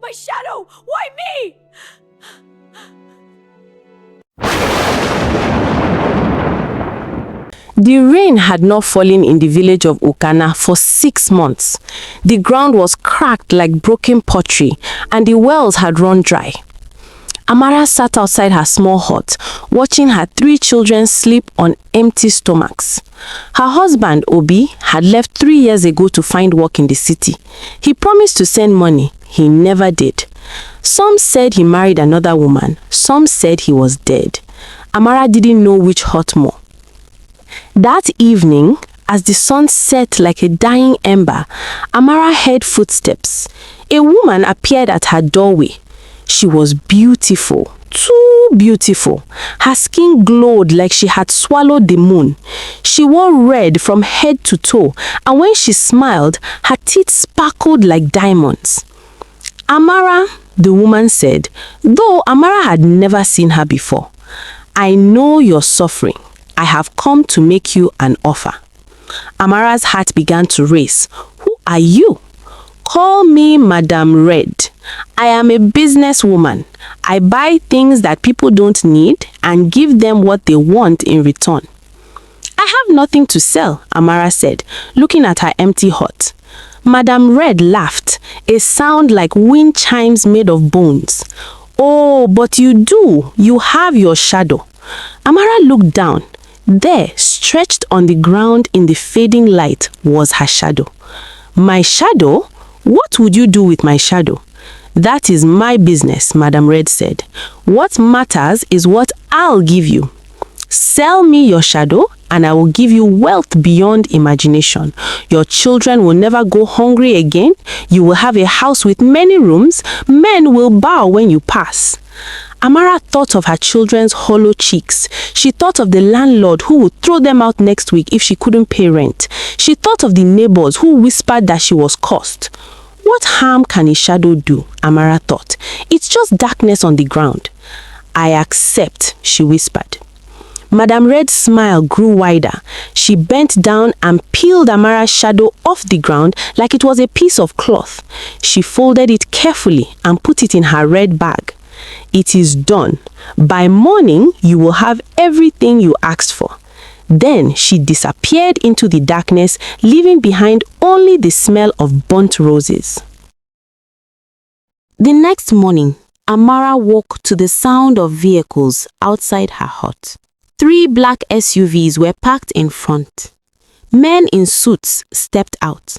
My shadow! Why me? The rain had not fallen in the village of Ukana for 6 months. The ground was cracked like broken pottery, and the wells had run dry. Amara sat outside her small hut, watching her 3 children sleep on empty stomachs. Her husband, Obi, had left 3 years ago to find work in the city. He promised to send money. He never did. Some said he married another woman. Some said he was dead. Amara didn't know which hurt more. That evening, as the sun set like a dying ember, Amara heard footsteps. A woman appeared at her doorway. She was beautiful, too beautiful. Her skin glowed like she had swallowed the moon. She wore red from head to toe, and when she smiled, her teeth sparkled like diamonds. Amara, the woman said, though Amara had never seen her before, I know you're suffering. I have come to make you an offer. Amara's heart began to race. Who are you? Call me Madame Red. I am a businesswoman. I buy things that people don't need and give them what they want in return. I have nothing to sell, Amara said, looking at her empty hut. Madame Red laughed, a sound like wind chimes made of bones. Oh, but you do. You have your shadow. Amara looked down. There, stretched on the ground in the fading light, was her shadow. My shadow? What would you do with my shadow? That is my business, Madame Red said. What matters is what I'll give you. Sell me your shadow, and I will give you wealth beyond imagination. Your children will never go hungry again. You will have a house with many rooms. Men will bow when you pass. Amara thought of her children's hollow cheeks. She thought of the landlord who would throw them out next week if she couldn't pay rent. She thought of the neighbors who whispered that she was cursed. What harm can a shadow do? Amara thought. It's just darkness on the ground. I accept, she whispered. Madame Red's smile grew wider. She bent down and peeled Amara's shadow off the ground like it was a piece of cloth. She folded it carefully and put it in her red bag. It is done. By morning, you will have everything you asked for. Then she disappeared into the darkness, leaving behind only the smell of burnt roses. The next morning, Amara woke to the sound of vehicles outside her hut. 3 black SUVs were parked in front. Men in suits stepped out.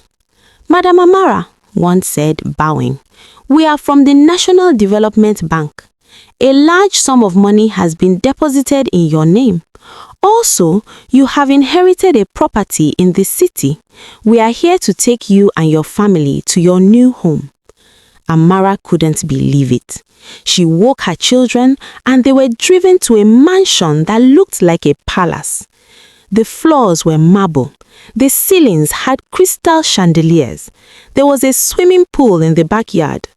Madam Amara, one said, bowing, we are from the National Development Bank. A large sum of money has been deposited in your name. Also, you have inherited a property in the city. We are here to take you and your family to your new home. Amara couldn't believe it. She woke her children and they were driven to a mansion that looked like a palace. The floors were marble. The ceilings had crystal chandeliers. There was a swimming pool in the backyard.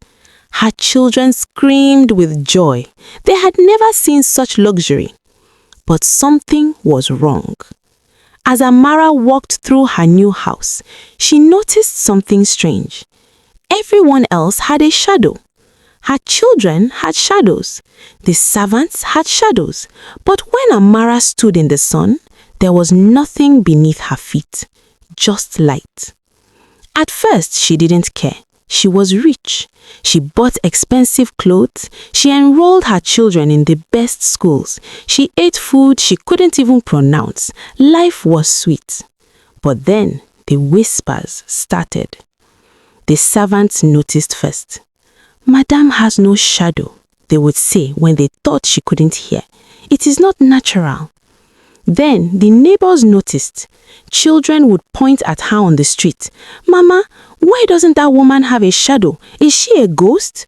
Her children screamed with joy. They had never seen such luxury. But something was wrong. As Amara walked through her new house, she noticed something strange. Everyone else had a shadow. Her children had shadows. The servants had shadows. But when Amara stood in the sun, there was nothing beneath her feet, just light. At first, she didn't care. She was rich. She bought expensive clothes. She enrolled her children in the best schools. She ate food she couldn't even pronounce. Life was sweet. But then the whispers started. The servants noticed first. Madame has no shadow, they would say when they thought she couldn't hear. It is not natural. Then the neighbors noticed. Children would point at her on the street. Mama, why doesn't that woman have a shadow? Is she a ghost?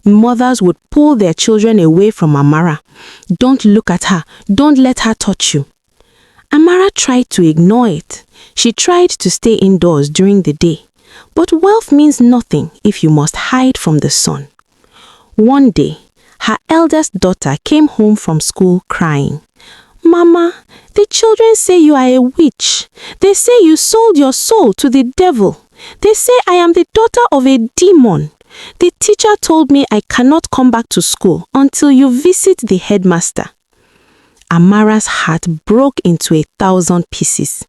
Mothers would pull their children away from Amara. Don't look at her. Don't let her touch you. Amara tried to ignore it. She tried to stay indoors during the day. But wealth means nothing if you must hide from the sun. One day, her eldest daughter came home from school crying. Mama, the children say you are a witch. They say you sold your soul to the devil. They say I am the daughter of a demon. The teacher told me I cannot come back to school until you visit the headmaster." Amara's heart broke into 1,000 pieces.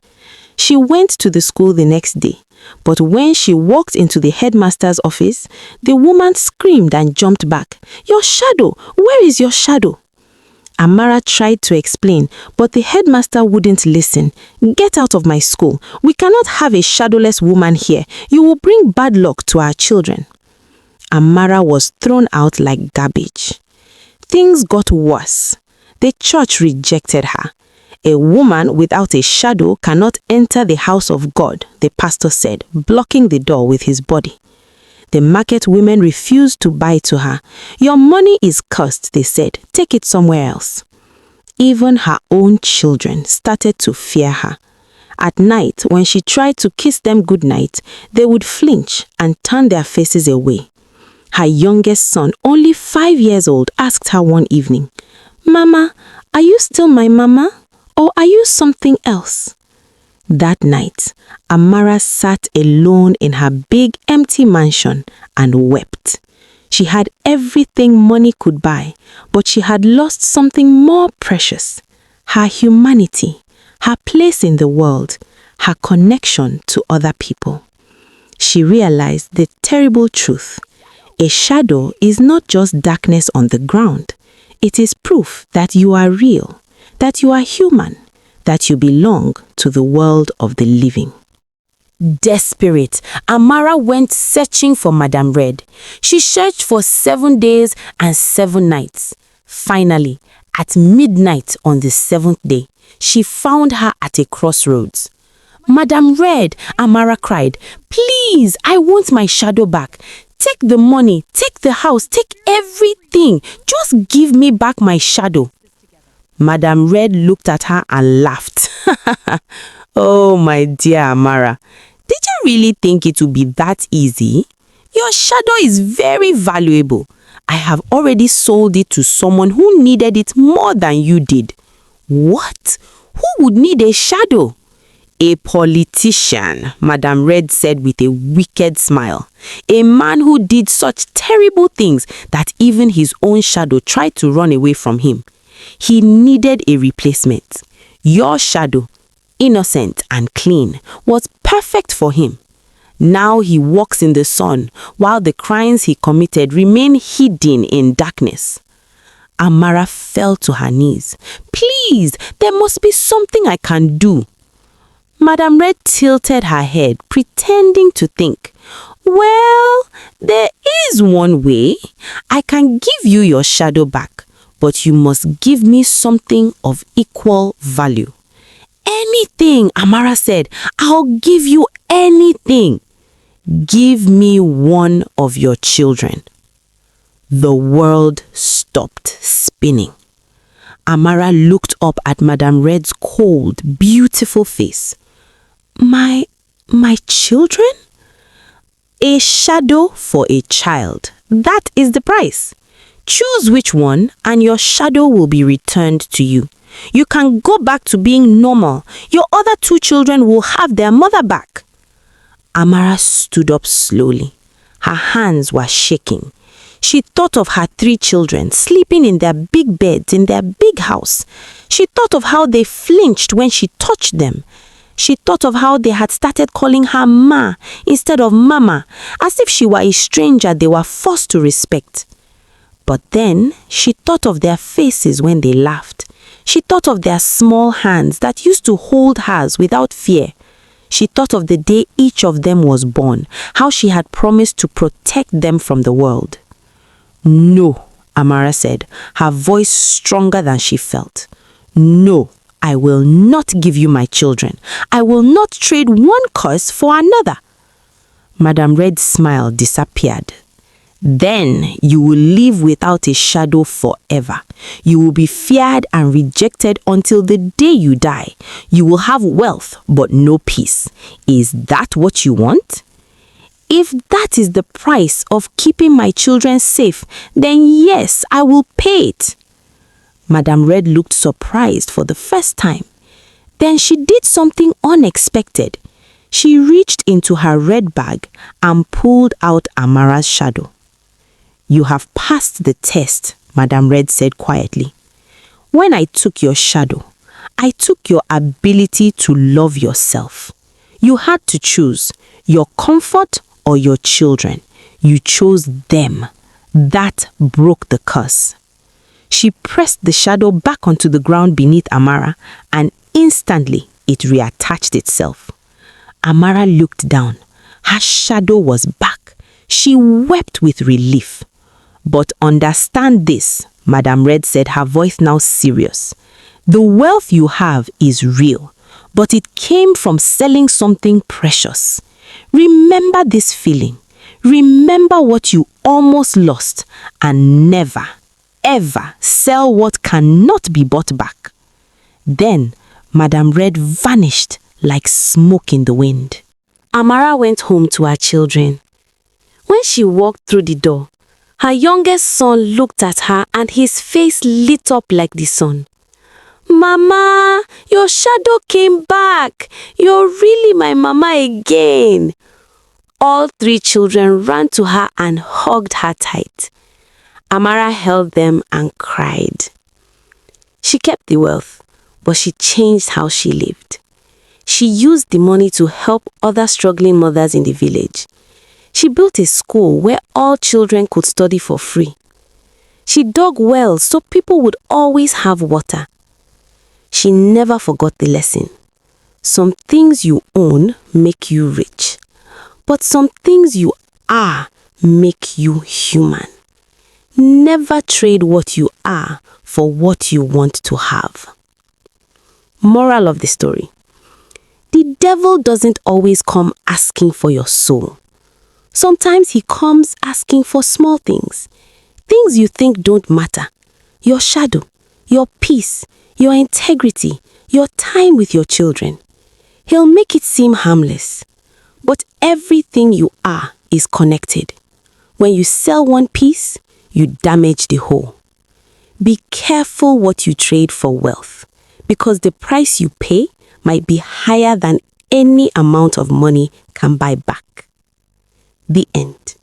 She went to the school the next day, but when she walked into the headmaster's office, the woman screamed and jumped back. "Your shadow! Where is your shadow?" Amara tried to explain, but the headmaster wouldn't listen. "Get out of my school. We cannot have a shadowless woman here. You will bring bad luck to our children." Amara was thrown out like garbage. Things got worse. The church rejected her. "A woman without a shadow cannot enter the house of God," the pastor said, blocking the door with his body. The market women refused to buy to her. "Your money is cursed," they said. "Take it somewhere else." Even her own children started to fear her. At night, when she tried to kiss them goodnight, they would flinch and turn their faces away. Her youngest son, only 5 years old, asked her one evening, "Mama, are you still my mama? Or are you something else?" That night, Amara sat alone in her big empty mansion and wept. She had everything money could buy, but she had lost something more precious: her humanity, her place in the world, her connection to other people. She realized the terrible truth. A shadow is not just darkness on the ground. It is proof that you are real, that you are human, that you belong to the world of the living. Desperate, Amara went searching for Madame Red. She searched for 7 days and 7 nights. Finally, at midnight on the 7th day, she found her at a crossroads. "Madame Red," Amara cried, "please, I want my shadow back. Take the money, take the house, take everything. Just give me back my shadow." Madame Red looked at her and laughed. "Oh, my dear Amara, did you really think it would be that easy? Your shadow is very valuable. I have already sold it to someone who needed it more than you did." "What? Who would need a shadow?" "A politician," Madame Red said with a wicked smile. "A man who did such terrible things that even his own shadow tried to run away from him. He needed a replacement. Your shadow, innocent and clean, was perfect for him. Now he walks in the sun, while the crimes he committed remain hidden in darkness." Amara fell to her knees. "Please, there must be something I can do." Madame Red tilted her head, pretending to think. "Well, there is one way. I can give you your shadow back, but you must give me something of equal value." "Anything," Amara said. "I'll give you anything." "Give me one of your children." The world stopped spinning. Amara looked up at Madame Red's cold, beautiful face. My children?" "A shadow for a child. That is the price. Choose which one and your shadow will be returned to you. You can go back to being normal. Your other 2 children will have their mother back." Amara stood up slowly. Her hands were shaking. She thought of her 3 children sleeping in their big beds in their big house. She thought of how they flinched when she touched them. She thought of how they had started calling her Ma instead of Mama, as if she were a stranger they were forced to respect. But then she thought of their faces when they laughed. She thought of their small hands that used to hold hers without fear. She thought of the day each of them was born, how she had promised to protect them from the world. "No," Amara said, her voice stronger than she felt. "No, I will not give you my children. I will not trade one curse for another." Madame Red's smile disappeared. "Then you will live without a shadow forever. You will be feared and rejected until the day you die. You will have wealth but no peace. Is that what you want?" "If that is the price of keeping my children safe, then yes, I will pay it." Madame Red looked surprised for the first time. Then she did something unexpected. She reached into her red bag and pulled out Amara's shadow. You have passed the test, Madam Red said quietly. When I took your shadow, I took your ability to love yourself. You had to choose your comfort or your children. You chose them. That broke the curse. She pressed the shadow back onto the ground beneath Amara, and instantly it reattached itself. Amara looked down. Her shadow was back. She wept with relief. But understand this, Madam Red said, her voice now serious. The wealth you have is real, but it came from selling something precious. Remember this feeling. Remember what you almost lost, and never, ever sell what cannot be bought back. Then Madam Red vanished like smoke in the wind. Amara went home to her children. When she walked through the door, her youngest son looked at her and his face lit up like the sun. Mama, your shadow came back. You're really my mama again. All three children ran to her and hugged her tight. Amara held them and cried. She kept the wealth, but she changed how she lived. She used the money to help other struggling mothers in the village. She built a school where all children could study for free. She dug wells so people would always have water. She never forgot the lesson. Some things you own make you rich, but some things you are make you human. Never trade what you are for what you want to have. Moral of the story: the devil doesn't always come asking for your soul. Sometimes he comes asking for small things. Things you think don't matter. Your shadow, your peace, your integrity, your time with your children. He'll make it seem harmless. But everything you are is connected. When you sell one piece, you damage the whole. Be careful what you trade for wealth, because the price you pay might be higher than any amount of money can buy back. The end.